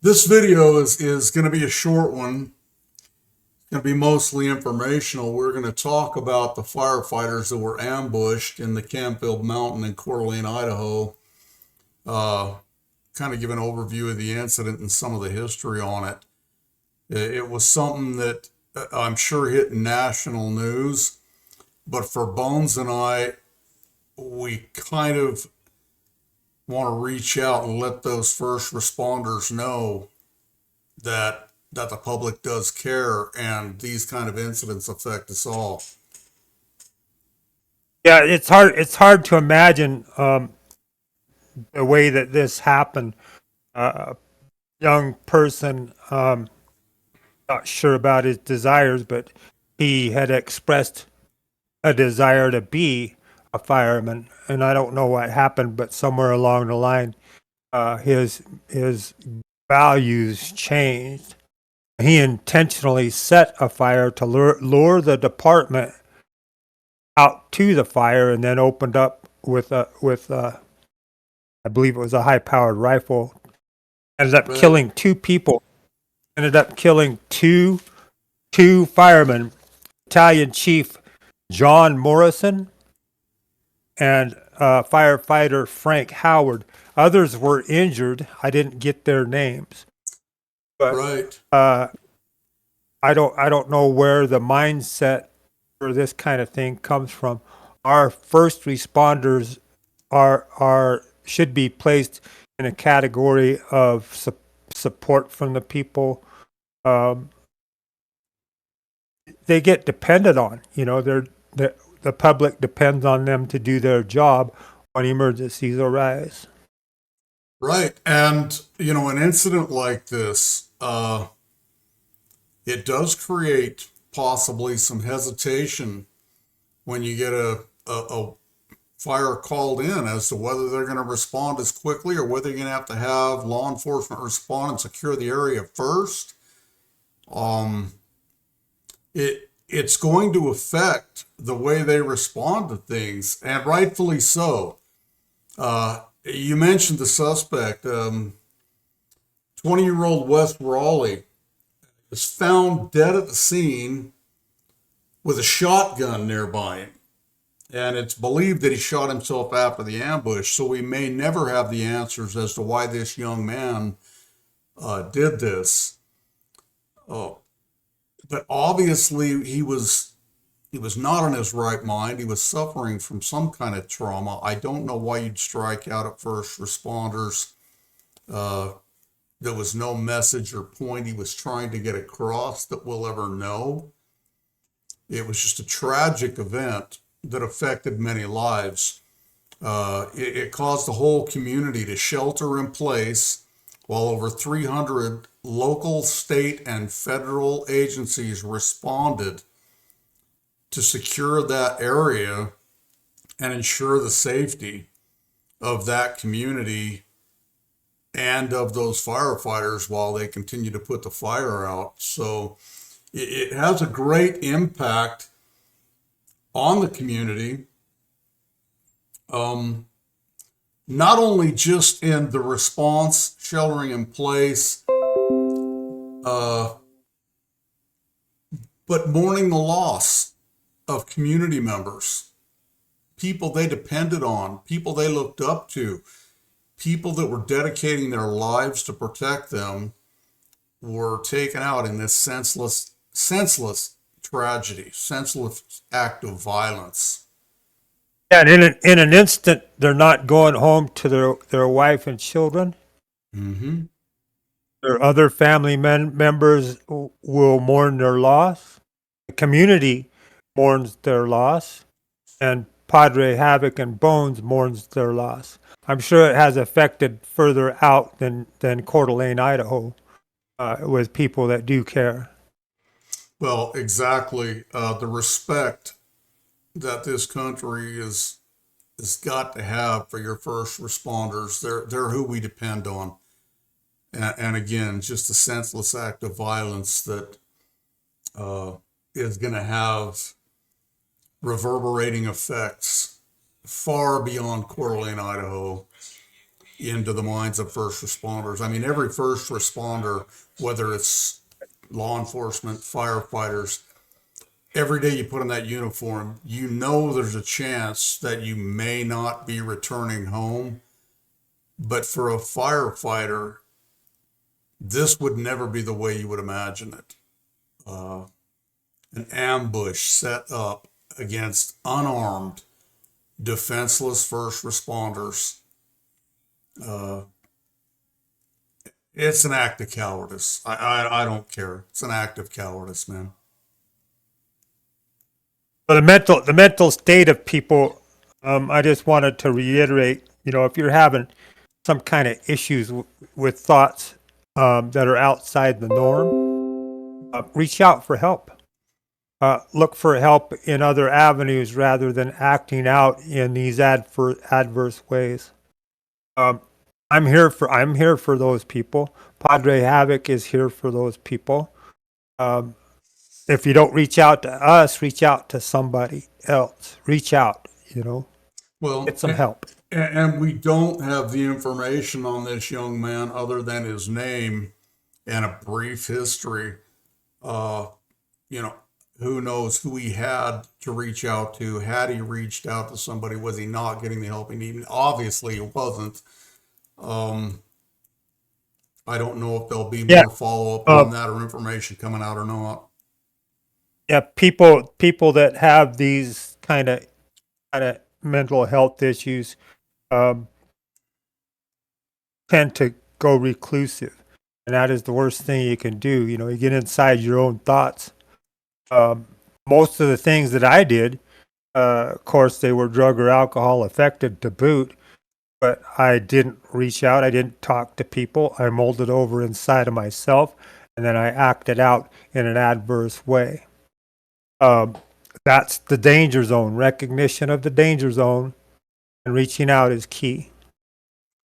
This video is going to be a short one. It's going to be mostly informational. We're going to talk about the firefighters that were ambushed in the Campfield Mountain in Coeur d'Alene, Idaho. Uh, Kind of give an overview of the incident and some of the history on it. It was something that I'm sure hit national news, but for Bones and I, we kind of want to reach out and let those first responders know that the public does care and these kind of incidents affect us all. Yeah, it's hard to imagine the way that this happened. A young person, not sure about his desires, but he had expressed a desire to be a fireman, and I don't know what happened, but somewhere along the line, his values changed. He intentionally set a fire to lure the department out to the fire, and then opened up with I believe it was a high-powered rifle. Ended up Right, killing two people. Ended up killing two firemen, Battalion Chief John Morrison and firefighter Frank Howard. Others were injured. I didn't get their names, but right. uh, I don't know where the mindset for this kind of thing comes from. Our first responders are should be placed in a category of support from the people. Um, they get depended on. The public depends on them to do their job when emergencies arise. Right. And, an incident like this, it does create possibly some hesitation when you get a fire called in as to whether they're going to respond as quickly or whether you're going to have law enforcement respond and secure the area first. Um, it's going to affect the way they respond to things, and rightfully so. You mentioned the suspect, 20-year-old West Raleigh, was found dead at the scene with a shotgun nearby him. And it's believed that he shot himself after the ambush, so we may never have the answers as to why this young man did this. Uh, but obviously, he was not in his right mind. He was suffering from some kind of trauma. I don't know why you'd strike out at first responders. Uh, there was no message or point he was trying to get across that we'll ever know. It was just a tragic event that affected many lives. It caused the whole community to shelter in place while over 300 local, state, and federal agencies responded to secure that area and ensure the safety of that community and of those firefighters while they continue to put the fire out. So it has a great impact on the community, um, not only just in the response, sheltering in place, uh, but mourning the loss of community members, people they depended on, people they looked up to, people that were dedicating their lives to protect them were taken out in this senseless tragedy, senseless act of violence. Yeah, and in an instant, they're not going home to their wife and children. Mm-hmm. Their other family members will mourn their loss. The community mourns their loss, and Padre Havoc and Bones mourns their loss. I'm sure it has affected further out than Coeur d'Alene, Idaho, with people that do care. Well, exactly. The respect that this country is got to have for your first responders. They're who we depend on. And again, just a senseless act of violence that uh, is going to have reverberating effects far beyond Coeur d'Alene, Idaho. into the minds of first responders. I mean, every first responder, whether it's law enforcement, firefighters, every day you put on that uniform, you know there's a chance that you may not be returning home. But for a firefighter, this would never be the way you would imagine it. An ambush set up against unarmed, defenseless first responders. Uh, it's an act of cowardice. I don't care. It's an act of cowardice, man. But the mental state of people, I just wanted to reiterate, if you're having some kind of issues with thoughts that are outside the norm, reach out for help. Look for help in other avenues rather than acting out in these adverse ways. Um, I'm here for those people. Padre Havoc is here for those people. Um, if you don't reach out to us, reach out to somebody else. Reach out, Well, get some help. and we don't have the information on this young man other than his name and a brief history. Uh, you know, who knows who he had to reach out to? Had he reached out to somebody? Was he not getting the help he needed? Obviously, he wasn't. Um, I don't know if there'll be Yeah, more follow up uh, on that or information coming out or not. yeah. People that have these kind of mental health issues um, tend to go reclusive, and that is the worst thing you can do. You get inside your own thoughts. Um, Most of the things that I did, of course, they were drug or alcohol affected to boot, but I didn't reach out. I didn't talk to people. I molded over inside of myself, and then I acted out in an adverse way. Um, that's the danger zone. Recognition of the danger zone and reaching out is key.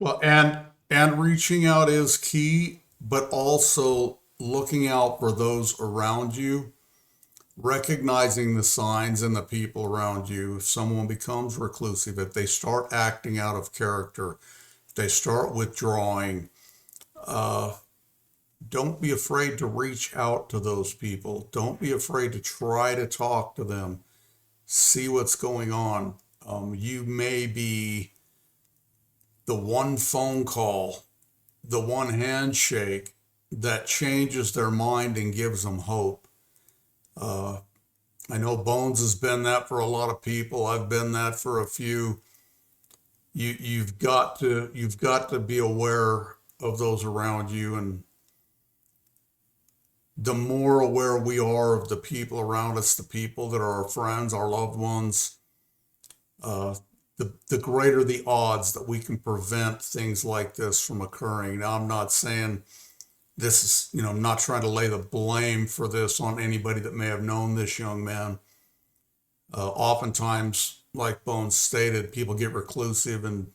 Well, and reaching out is key, but also looking out for those around you, recognizing the signs in the people around you. If someone becomes reclusive, if they start acting out of character, if they start withdrawing, uh, don't be afraid to reach out to those people. Don't be afraid to try to talk to them, see what's going on. You may be the one phone call, the one handshake that changes their mind and gives them hope. Uh, I know Bones has been that for a lot of people. I've been that for a few. You've got to be aware of those around you, and the more aware we are of the people around us, the people that are our friends, our loved ones, uh, the greater the odds that we can prevent things like this from occurring. Now, I'm not saying this is, I'm not trying to lay the blame for this on anybody that may have known this young man. Oftentimes, like Bones stated, people get reclusive and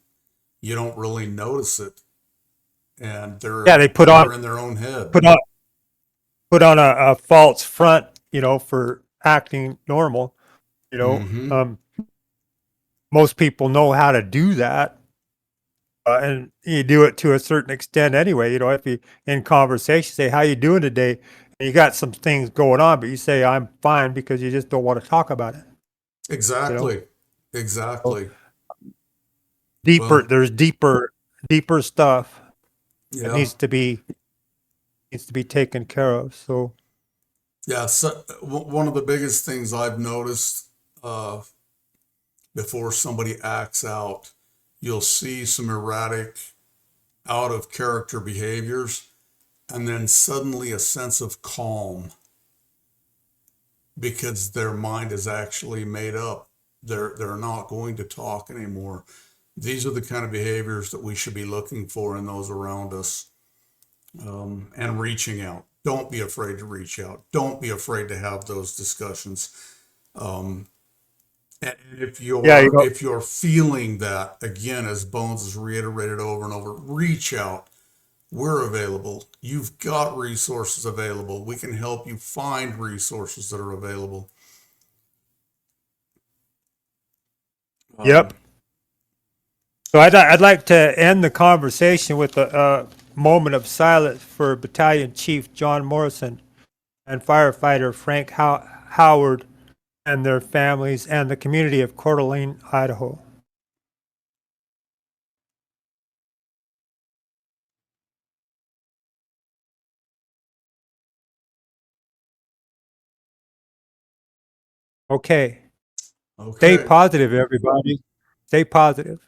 you don't really notice it, and Yeah, they they're in their own head. put on put on a false front, for acting normal. You know, Mm-hmm. um, most people know how to do that, and you do it to a certain extent anyway. If you in conversation say, "How you doing today?" and you got some things going on, but you say, "I'm fine," because you just don't want to talk about it. You know, Exactly. so Exactly. deeper Well, there's deeper stuff that yeah. needs to be taken care of. So Yeah. So, one of the biggest things I've noticed uh, before somebody acts out, you'll see some erratic, out of character behaviors, and then suddenly a sense of calm because their mind is actually made up. They're not going to talk anymore. These are the kind of behaviors that we should be looking for in those around us, and reaching out. Don't be afraid to reach out. Don't be afraid to have those discussions. Um, and if yeah, you're feeling that, again, as Bones has reiterated over and over, reach out. We're available. You've got resources available. We can help you find resources that are available. Um, yep. So I'd like to end the conversation with a moment of silence for Battalion Chief John Morrison and firefighter Frank Howard and their families and the community of Coeur d'Alene, Idaho. Okay. Stay Okay. positive, everybody. Stay positive.